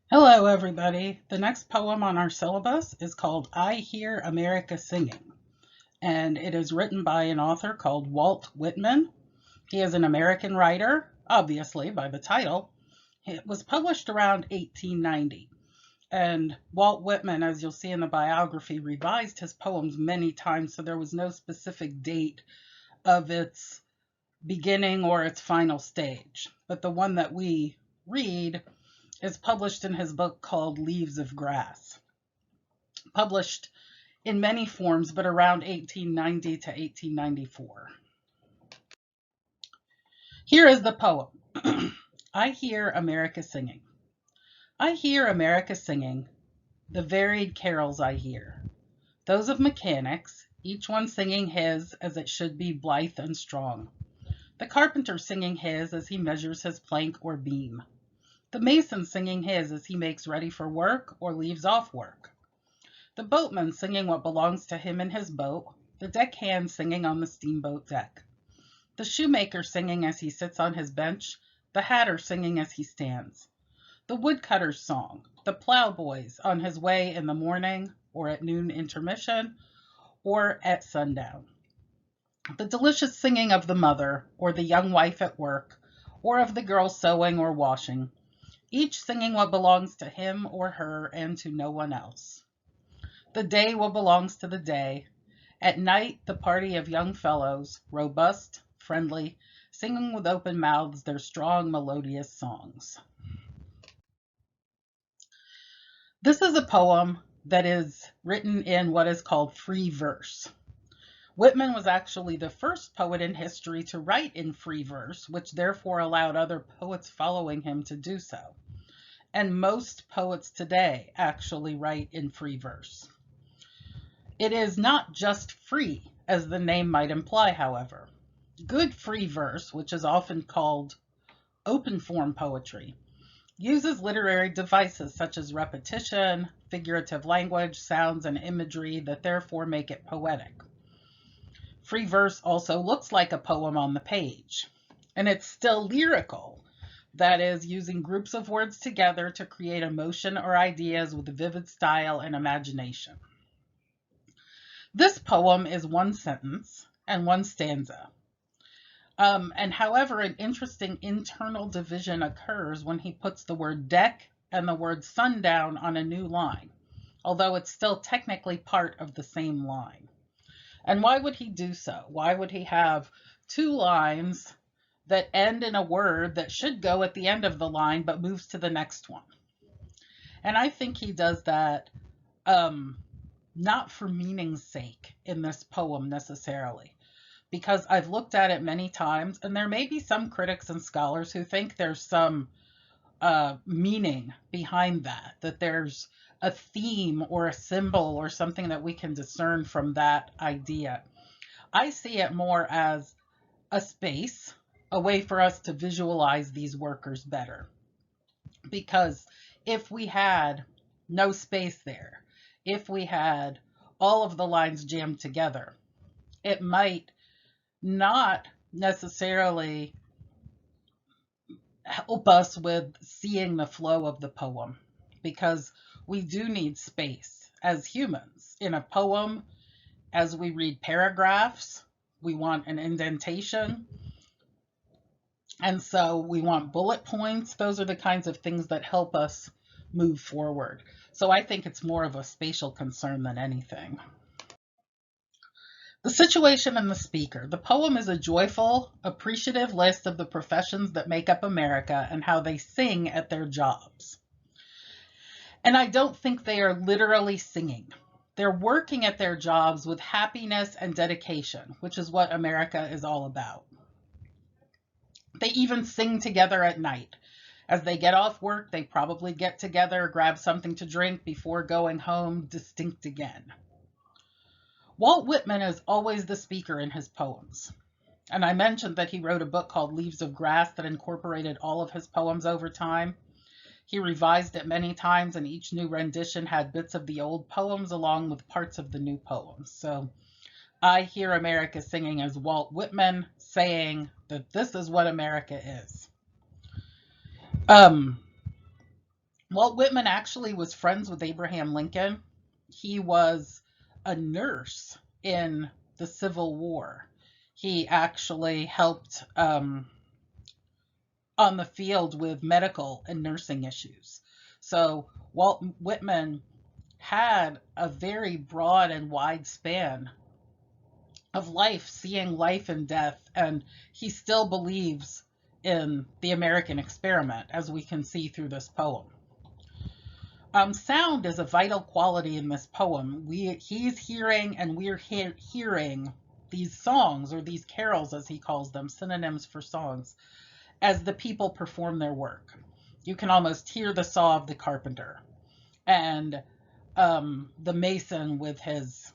Hello, everybody. The next poem on our syllabus is called I Hear America Singing, and it is written by an author called Walt Whitman. He is an American writer, obviously, by the title. It was published around 1890, and Walt Whitman, as you'll see in the biography, revised his poems many times, so there was no specific date of its beginning or its final stage. But the one that we read is published in his book called Leaves of Grass, published in many forms, but around 1890 to 1894. Here is the poem. I hear America singing. I hear America singing, the varied carols I hear, those of mechanics, each one singing his as it should be blithe and strong. The carpenter singing his as he measures his plank or beam. The mason singing his as he makes ready for work or leaves off work. The boatman singing what belongs to him in his boat, the deckhand singing on the steamboat deck. The shoemaker singing as he sits on his bench, the hatter singing as he stands. The woodcutter's song, the plowboy's on his way in the morning, or at noon intermission, or at sundown. The delicious singing of the mother, or the young wife at work, or of the girl sewing or washing, each singing what belongs to him or her and to no one else. The day what belongs to the day. At night, the party of young fellows, robust, friendly, singing with open mouths their strong, melodious songs. This is a poem that is written in what is called free verse. Whitman was actually the first poet in history to write in free verse, which therefore allowed other poets following him to do so. And most poets today actually write in free verse. It is not just free, as the name might imply, however. Good free verse, which is often called open form poetry, uses literary devices such as repetition, figurative language, sounds, and imagery that therefore make it poetic. Free verse also looks like a poem on the page, and it's still lyrical, that is, using groups of words together to create emotion or ideas with vivid style and imagination. This poem is one sentence and one stanza. And however, an interesting internal division occurs when he puts the word deck and the word sundown on a new line, although it's still technically part of the same line. And why would he do so? Why would he have two lines that end in a word that should go at the end of the line but moves to the next one? And I think he does that not for meaning's sake in this poem necessarily, because I've looked at it many times, and there may be some critics and scholars who think there's some meaning behind that there's a theme or a symbol or something that we can discern from that idea. I see it more as a space, a way for us to visualize these workers better. Because if we had no space there, if we had all of the lines jammed together, it might not necessarily help us with seeing the flow of the poem, because we do need space as humans. In a poem, as we read paragraphs, we want an indentation. And so we want bullet points. Those are the kinds of things that help us move forward. So I think it's more of a spatial concern than anything. The situation and the speaker. The poem is a joyful, appreciative list of the professions that make up America and how they sing at their jobs. And I don't think they are literally singing. They're working at their jobs with happiness and dedication, which is what America is all about. They even sing together at night. As they get off work, they probably get together, grab something to drink before going home, distinct again. Walt Whitman is always the speaker in his poems. And I mentioned that he wrote a book called Leaves of Grass that incorporated all of his poems over time. He revised it many times, and each new rendition had bits of the old poems along with parts of the new poems. So I hear America singing as Walt Whitman saying that this is what America is. When Walt Whitman actually was friends with Abraham Lincoln. He was a nurse in the Civil War. He actually helped on the field with medical and nursing issues. So Walt Whitman had a very broad and wide span of life, seeing life and death, and he still believes in the American experiment, as we can see through this poem. Sound is a vital quality in this poem. He's hearing, and we're hearing these songs, or these carols as he calls them, synonyms for songs, as the people perform their work. You can almost hear the saw of the carpenter, and the mason with his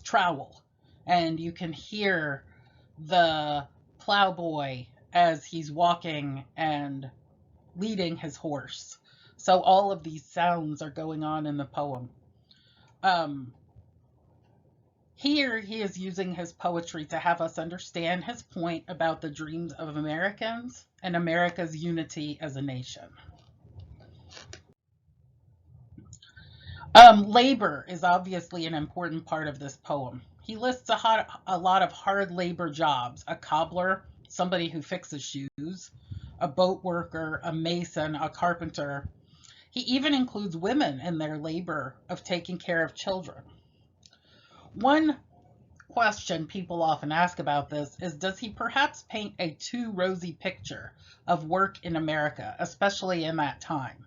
trowel, and you can hear the plowboy as he's walking and leading his horse. So all of these sounds are going on in the poem. Here he is using his poetry to have us understand his point about the dreams of Americans and America's unity as a nation. Labor is obviously an important part of this poem. He lists a lot of hard labor jobs: a cobbler, somebody who fixes shoes, a boat worker, a mason, a carpenter. He even includes women in their labor of taking care of children. One question people often ask about this is, does he perhaps paint a too rosy picture of work in America, especially in that time?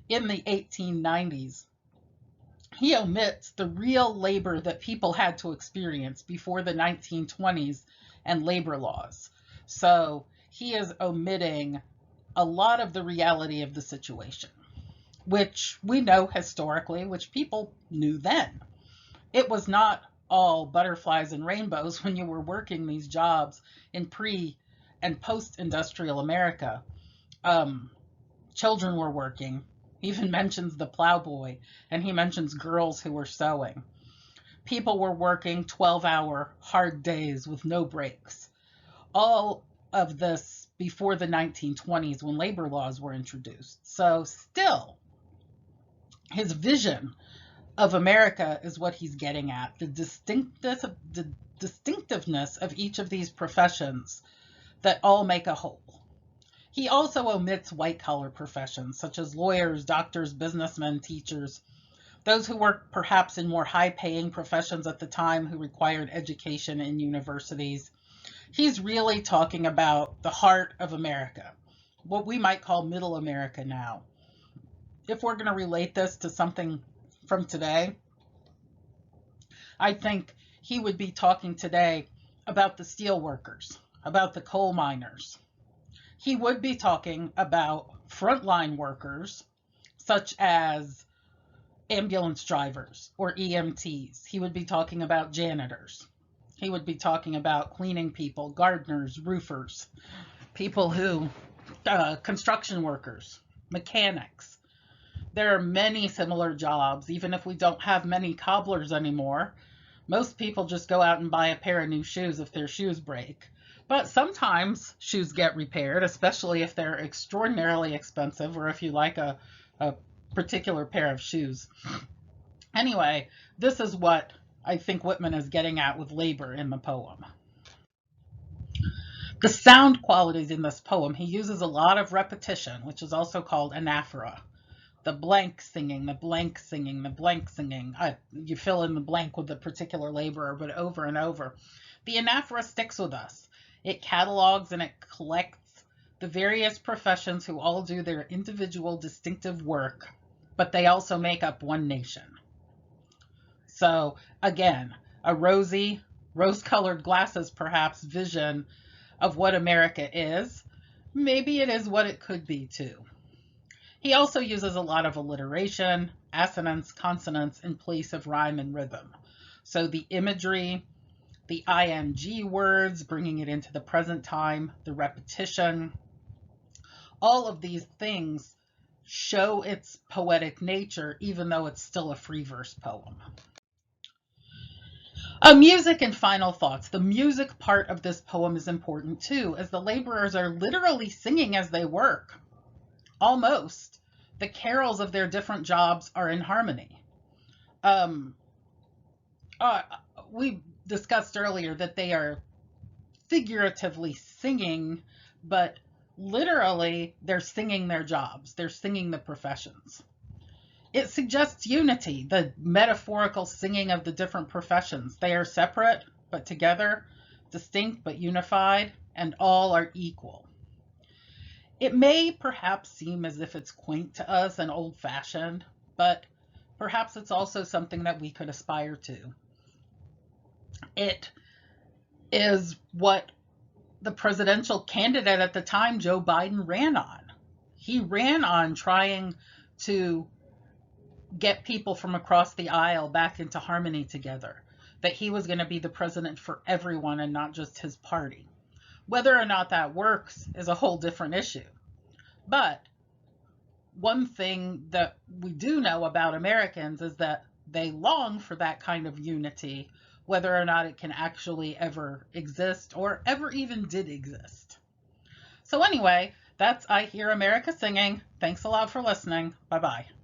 In the 1890s, he omits the real labor that people had to experience before the 1920s and labor laws. So he is omitting a lot of the reality of the situation, which we know historically, which people knew then. It was not all butterflies and rainbows when you were working these jobs in pre and post-industrial America. Children were working. He even mentions the plowboy, and he mentions girls who were sewing. People were working 12-hour hard days with no breaks. All of this before the 1920s, when labor laws were introduced. So still, his vision of America is what he's getting at, the distinctiveness of each of these professions that all make a whole. He also omits white-collar professions, such as lawyers, doctors, businessmen, teachers, those who worked perhaps in more high-paying professions at the time who required education in universities. He's really talking about the heart of America, what we might call middle America now. If we're going to relate this to something from today, I think he would be talking today about the steel workers, about the coal miners. He would be talking about frontline workers, such as ambulance drivers or EMTs. He would be talking about janitors. He would be talking about cleaning people, gardeners, roofers, people who, construction workers, mechanics. There are many similar jobs, even if we don't have many cobblers anymore. Most people just go out and buy a pair of new shoes if their shoes break. But sometimes shoes get repaired, especially if they're extraordinarily expensive or if you like a particular pair of shoes. Anyway, this is what I think Whitman is getting at with labor in the poem. The sound qualities in this poem, he uses a lot of repetition, which is also called anaphora. The blank singing, the blank singing, the blank singing. You fill in the blank with a particular laborer, but over and over. The anaphora sticks with us. It catalogs and it collects the various professions who all do their individual distinctive work, but they also make up one nation. So again, a rose-colored glasses perhaps vision of what America is. Maybe it is what it could be too. He also uses a lot of alliteration, assonance, consonants in place of rhyme and rhythm. So the imagery, the ing words, bringing it into the present time, the repetition, all of these things show its poetic nature, even though it's still a free verse poem. Music and final thoughts. The music part of this poem is important too, as the laborers are literally singing as they work. Almost. The carols of their different jobs are in harmony. Um, uh, we discussed earlier that they are figuratively singing, but literally they're singing their jobs, they're singing the professions. It suggests unity, the metaphorical singing of the different professions. They are separate but together, distinct but unified, and all are equal. It may perhaps seem as if it's quaint to us and old fashioned, but perhaps it's also something that we could aspire to. It is what the presidential candidate at the time, Joe Biden, ran on. He ran on trying to get people from across the aisle back into harmony together, that he was going to be the president for everyone and not just his party. Whether or not that works is a whole different issue. But one thing that we do know about Americans is that they long for that kind of unity, whether or not it can actually ever exist or ever even did exist. So anyway, that's I Hear America Singing. Thanks a lot for listening. Bye-bye.